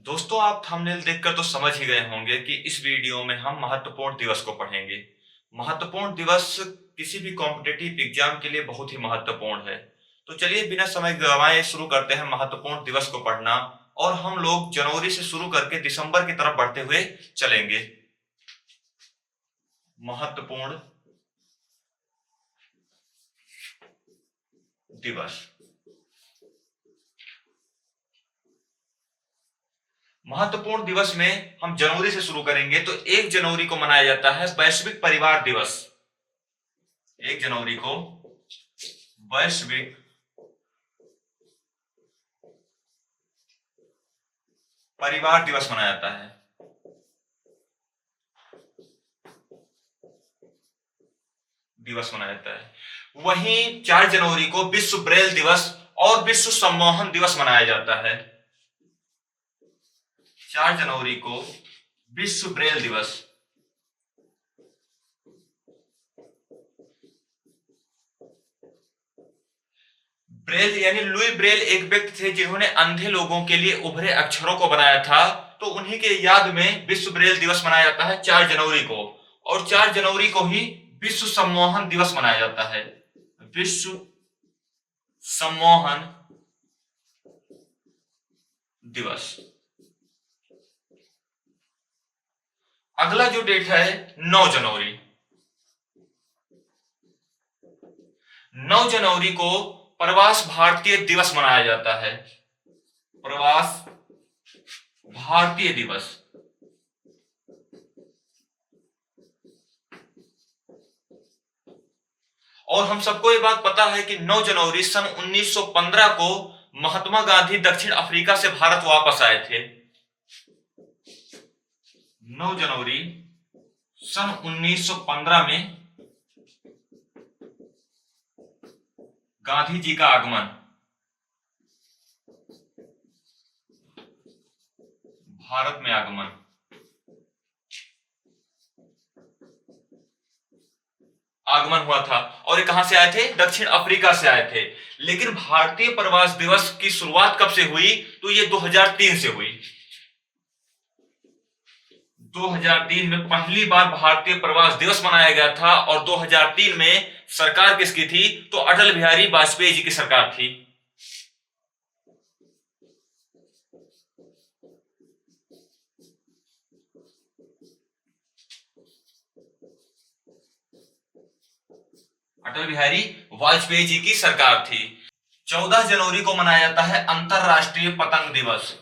दोस्तों, आप थंबनेल देखकर तो समझ ही गए होंगे कि इस वीडियो में हम महत्वपूर्ण दिवस को पढ़ेंगे। महत्वपूर्ण दिवस किसी भी कॉम्पिटिटिव एग्जाम के लिए बहुत ही महत्वपूर्ण है। तो चलिए बिना समय गंवाए शुरू करते हैं महत्वपूर्ण दिवस को पढ़ना। और हम लोग जनवरी से शुरू करके दिसंबर की तरफ बढ़ते हुए चलेंगे। महत्वपूर्ण दिवस। महत्वपूर्ण दिवस में हम जनवरी से शुरू करेंगे तो 1 जनवरी को मनाया जाता है वैश्विक परिवार दिवस। 1 जनवरी को वैश्विक परिवार दिवस मनाया जाता है। वहीं 4 जनवरी को विश्व ब्रेल दिवस और विश्व सम्मोहन दिवस मनाया जाता है। 4 जनवरी को विश्व ब्रेल दिवस। ब्रेल यानी लुई ब्रेल एक व्यक्ति थे जिन्होंने अंधे लोगों के लिए उभरे अक्षरों को बनाया था। तो उन्हीं के याद में विश्व ब्रेल दिवस मनाया जाता है 4 जनवरी को। और 4 जनवरी को ही विश्व सम्मोहन दिवस मनाया जाता है। विश्व सम्मोहन दिवस। अगला जो डेट है 9 जनवरी। 9 जनवरी को प्रवास भारतीय दिवस मनाया जाता है। प्रवास भारतीय दिवस। और हम सबको ये बात पता है कि 9 जनवरी सन 1915 को महात्मा गांधी दक्षिण अफ्रीका से भारत वापस आए थे। 9 जनवरी सन 1915 में गांधी जी का आगमन। भारत में आगमन। हुआ था। और ये कहां से आए थे? दक्षिण अफ्रीका से आए थे। लेकिन भारतीय प्रवास दिवस की शुरुआत कब से हुई? तो ये 2003 से हुई। 2003 में पहली बार भारतीय प्रवास दिवस मनाया गया था। और 2003 में सरकार किसकी थी? तो अटल बिहारी वाजपेयी जी की सरकार थी। अटल बिहारी वाजपेयी जी की सरकार थी। 14 जनवरी को मनाया जाता है अंतरराष्ट्रीय पतंग दिवस।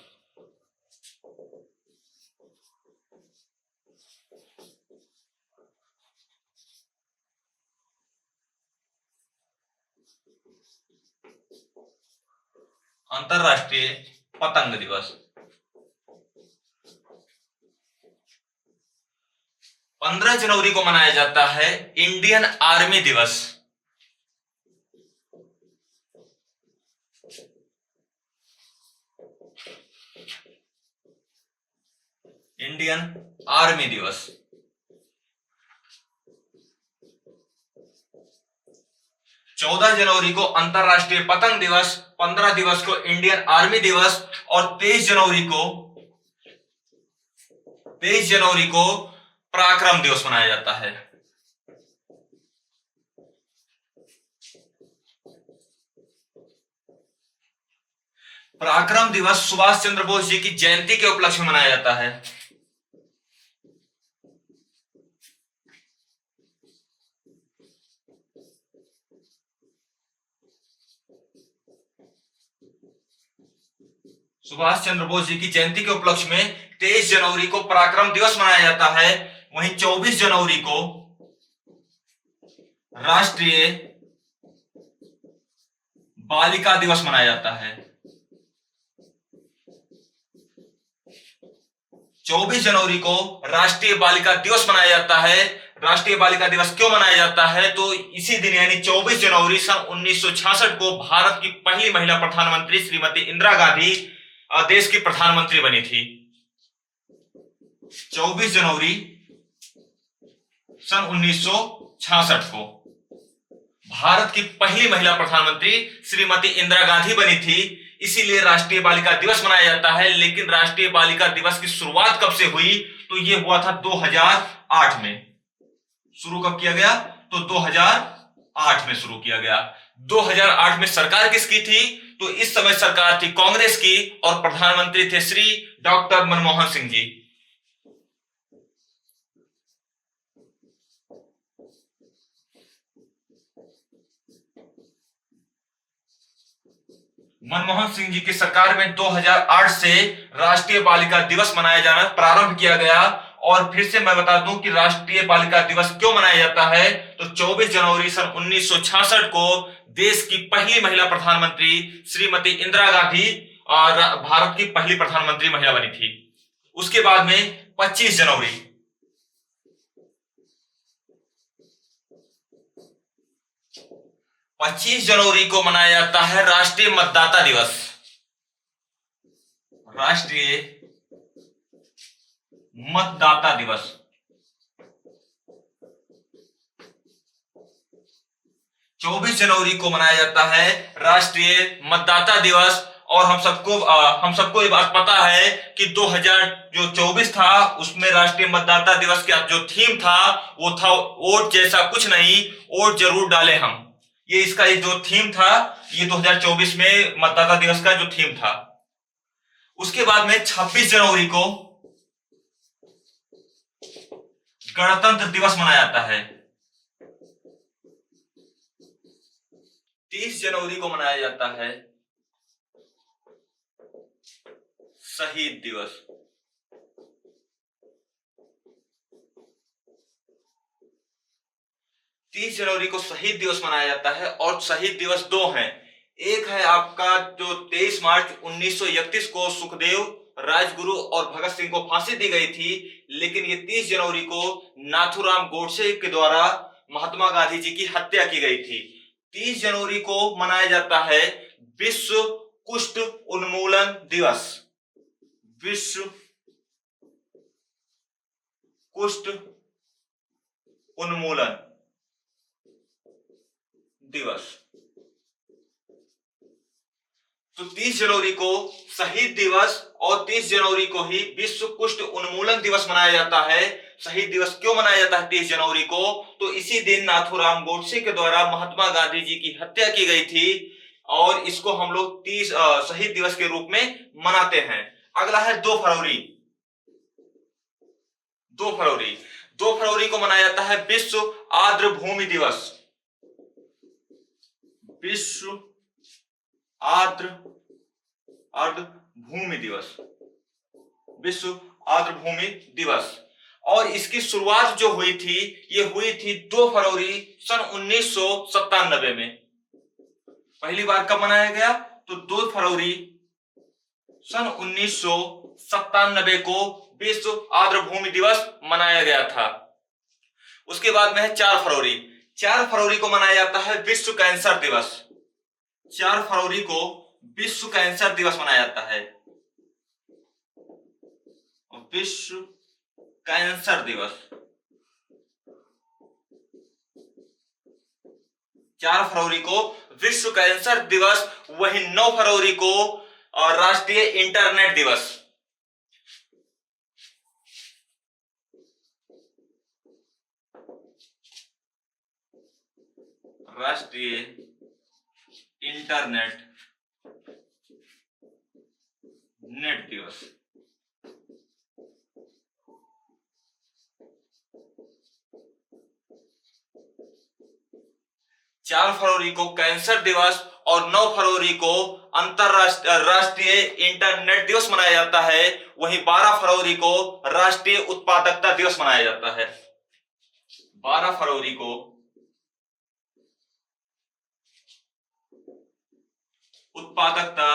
अंतरराष्ट्रीय पतंग दिवस। 15 जनवरी को मनाया जाता है इंडियन आर्मी दिवस। इंडियन आर्मी दिवस। 14 जनवरी को अंतरराष्ट्रीय पतंग दिवस, 15 दिवस को इंडियन आर्मी दिवस और 23 जनवरी को पराक्रम दिवस मनाया जाता है। पराक्रम दिवस सुभाष चंद्र बोस जी की जयंती के उपलक्ष्य में मनाया जाता है। सुभाष चंद्र बोस जी की जयंती के उपलक्ष्य में 23 जनवरी को पराक्रम दिवस मनाया जाता है। वहीं 24 जनवरी को राष्ट्रीय बालिका दिवस मनाया जाता है। 24 जनवरी को राष्ट्रीय बालिका दिवस मनाया जाता है। राष्ट्रीय बालिका दिवस क्यों मनाया जाता है? तो इसी दिन यानी 24 जनवरी सन 1966 को भारत की पहली महिला प्रधानमंत्री श्रीमती इंदिरा गांधी देश की प्रधानमंत्री बनी थी। 24 जनवरी सन 1966 को भारत की पहली महिला प्रधानमंत्री श्रीमती इंदिरा गांधी बनी थी। इसीलिए राष्ट्रीय बालिका दिवस मनाया जाता है। लेकिन राष्ट्रीय बालिका दिवस की शुरुआत कब से हुई? तो ये हुआ था 2008 में। शुरू कब किया गया? तो 2008 में शुरू किया गया। 2008 में सरकार किसकी थी? तो इस समय सरकार थी कांग्रेस की और प्रधानमंत्री थे श्री डॉक्टर मनमोहन सिंह जी। मनमोहन सिंह जी की सरकार में 2008 से राष्ट्रीय बालिका दिवस मनाया जाना प्रारंभ किया गया। और फिर से मैं बता दूं कि राष्ट्रीय बालिका दिवस क्यों मनाया जाता है। तो 24 जनवरी सन 1966 को देश की पहली महिला प्रधानमंत्री श्रीमती इंदिरा गांधी भारत की पहली प्रधानमंत्री महिला बनी थी। उसके बाद में 25 जनवरी 25 जनवरी को मनाया जाता है राष्ट्रीय मतदाता दिवस। राष्ट्रीय मतदाता दिवस 24 जनवरी को मनाया जाता है राष्ट्रीय मतदाता दिवस। और हम सबको ये बात पता है कि 2024 था उसमें राष्ट्रीय मतदाता दिवस का जो थीम था वो था वोट जैसा कुछ नहीं, वोट जरूर डालें हम। ये इसका जो थीम था, ये 2024 में मतदाता दिवस का जो थीम था। उसके बाद में 26 जनवरी को गणतंत्र दिवस मनाया जाता है। 30 जनवरी को मनाया जाता है शहीद दिवस। तीस जनवरी को शहीद दिवस मनाया जाता है और शहीद दिवस दो हैं। एक है आपका जो 23 मार्च 1931 को सुखदेव, राजगुरु और भगत सिंह को फांसी दी गई थी। लेकिन ये 30 जनवरी को नाथूराम गोडसे के द्वारा महात्मा गांधी जी की हत्या की गई थी। 30 जनवरी को मनाया जाता है विश्व कुष्ठ उन्मूलन दिवस। विश्व कुष्ठ उन्मूलन दिवस। तो 30 जनवरी को शहीद दिवस और 30 जनवरी को ही विश्व कुष्ठ उन्मूलन दिवस मनाया जाता है। शहीद दिवस क्यों मनाया जाता है 30 जनवरी को? तो इसी दिन नाथूराम गोडसे के द्वारा महात्मा गांधी जी की हत्या की गई थी और इसको हम लोग 30 शहीद दिवस के रूप में मनाते हैं। अगला है 2 फरवरी। 2 फरवरी को मनाया जाता है विश्व आर्द्र भूमि दिवस। विश्व आर्द्र भूमि दिवस। विश्व आर्द्र भूमि दिवस। और इसकी शुरुआत जो हुई थी ये हुई थी 2 फरवरी सन 1997 में। पहली बार कब मनाया गया? तो 2 फरवरी सन 1997 को विश्व आर्द्र भूमि दिवस मनाया गया था। उसके बाद में है 4 फरवरी। 4 फरवरी को मनाया जाता है विश्व कैंसर दिवस। 4 फरवरी को विश्व कैंसर दिवस मनाया जाता है। विश्व कैंसर दिवस 4 फरवरी को विश्व कैंसर दिवस। वही 9 फरवरी को राष्ट्रीय इंटरनेट दिवस। राष्ट्रीय इंटरनेट दिवस। 4 फरवरी को कैंसर दिवस और 9 फरवरी को राष्ट्रीय इंटरनेट दिवस मनाया जाता है। वहीं 12 फरवरी को राष्ट्रीय उत्पादकता दिवस मनाया जाता है। 12 फरवरी को उत्पादकता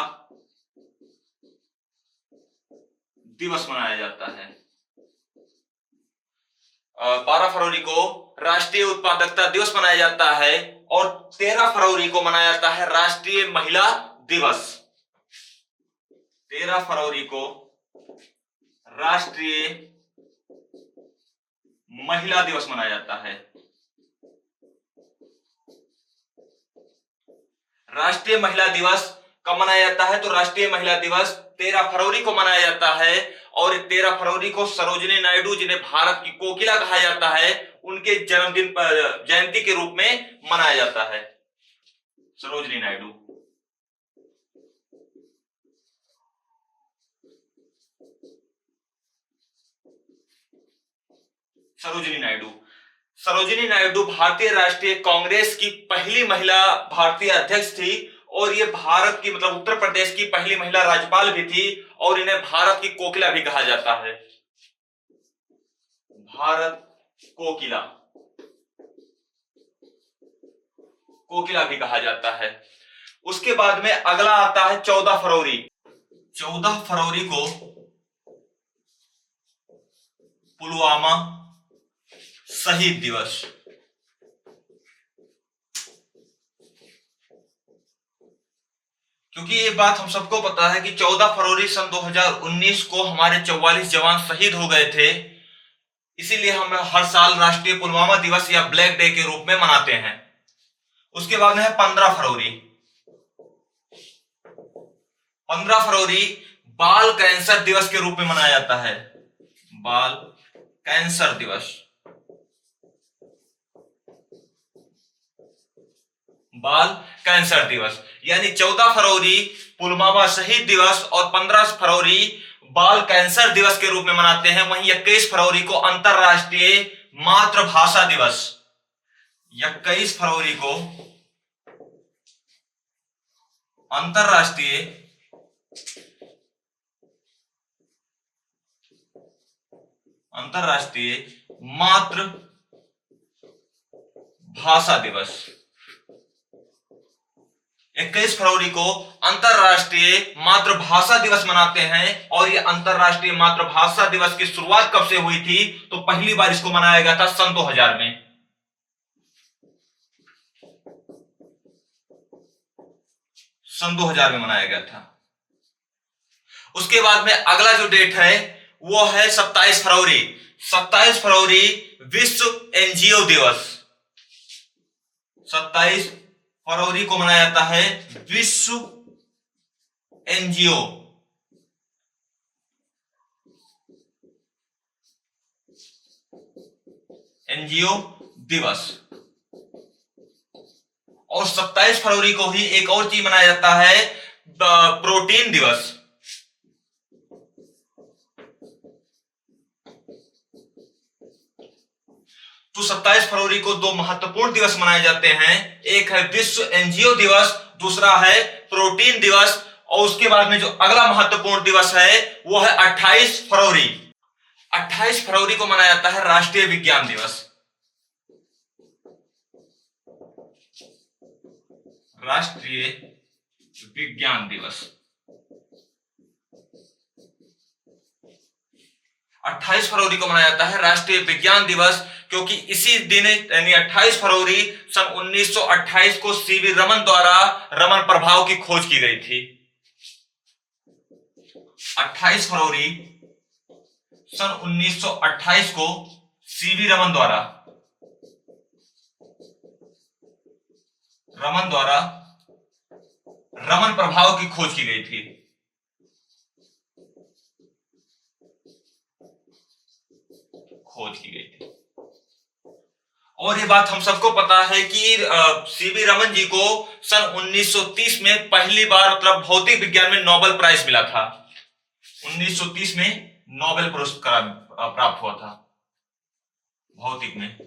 दिवस मनाया जाता है। 12 फरवरी को राष्ट्रीय उत्पादकता दिवस मनाया जाता है और 13 फरवरी को मनाया जाता है राष्ट्रीय महिला दिवस। 13 फरवरी को राष्ट्रीय महिला दिवस मनाया जाता है। राष्ट्रीय महिला दिवस कब मनाया जाता है? तो राष्ट्रीय महिला दिवस 13 फरवरी को मनाया जाता है। और 13 फरवरी को सरोजिनी नायडू, जिन्हें भारत की कोकिला कहा जाता है, उनके जन्मदिन पर जयंती के रूप में मनाया जाता है। सरोजिनी नायडू। सरोजिनी नायडू। सरोजिनी नायडू भारतीय राष्ट्रीय कांग्रेस की पहली महिला भारतीय अध्यक्ष थी और ये भारत की मतलब उत्तर प्रदेश की पहली महिला राज्यपाल भी थी और इन्हें भारत की कोकिला भी कहा जाता है। भारत कोकिला, कोकिला भी कहा जाता है। उसके बाद में अगला आता है 14 फरवरी। 14 फरवरी को पुलवामा शहीद दिवस। क्योंकि ये बात हम सबको पता है कि 14 फरवरी सन 2019 को हमारे 44 जवान शहीद हो गए थे, इसीलिए हम हर साल राष्ट्रीय पुलवामा दिवस या ब्लैक डे के रूप में मनाते हैं। उसके बाद में है 15 फरवरी। 15 फरवरी बाल कैंसर दिवस के रूप में मनाया जाता है। बाल कैंसर दिवस। बाल कैंसर दिवस यानी 14 फरवरी पुलवामा शहीद दिवस और 15 फरवरी बाल कैंसर दिवस के रूप में मनाते हैं। वहीं 21 फरवरी को अंतरराष्ट्रीय मातृभाषा दिवस। 21 फरवरी को अंतरराष्ट्रीय मातृभाषा दिवस। 21 फरवरी को अंतरराष्ट्रीय मातृभाषा दिवस मनाते हैं और ये अंतरराष्ट्रीय मातृभाषा दिवस की शुरुआत कब से हुई थी? तो पहली बार इसको मनाया गया था सन 2000 में। सन 2000 में मनाया गया था। उसके बाद में अगला जो डेट है वो है 27 फरवरी। 27 फरवरी विश्व एनजीओ दिवस। 27 फरवरी को मनाया जाता है विश्व एनजीओ दिवस। और 27 फरवरी को ही एक और चीज मनाया जाता है प्रोटीन दिवस। तो 27 फरवरी को दो महत्वपूर्ण दिवस मनाए जाते हैं, एक है विश्व एनजीओ दिवस, दूसरा है प्रोटीन दिवस। और उसके बाद में जो अगला महत्वपूर्ण दिवस है वो है 28 फरवरी। 28 फरवरी को मनाया जाता है राष्ट्रीय विज्ञान दिवस। राष्ट्रीय विज्ञान दिवस। 28 फरवरी को मनाया जाता है राष्ट्रीय विज्ञान दिवस क्योंकि इसी दिन यानी 28 फरवरी सन 1928 को सीवी रमन द्वारा रमन प्रभाव की खोज की गई थी। 28 फरवरी सन 1928 को सीवी रमन द्वारा रमन प्रभाव की खोज की गई थी। और ये बात हम सबको पता है कि सीवी रमन जी को सन 1930 में पहली बार मतलब भौतिक विज्ञान में नोबेल प्राइज मिला था। 1930 में नोबेल पुरस्कार प्राप्त हुआ था भौतिक में।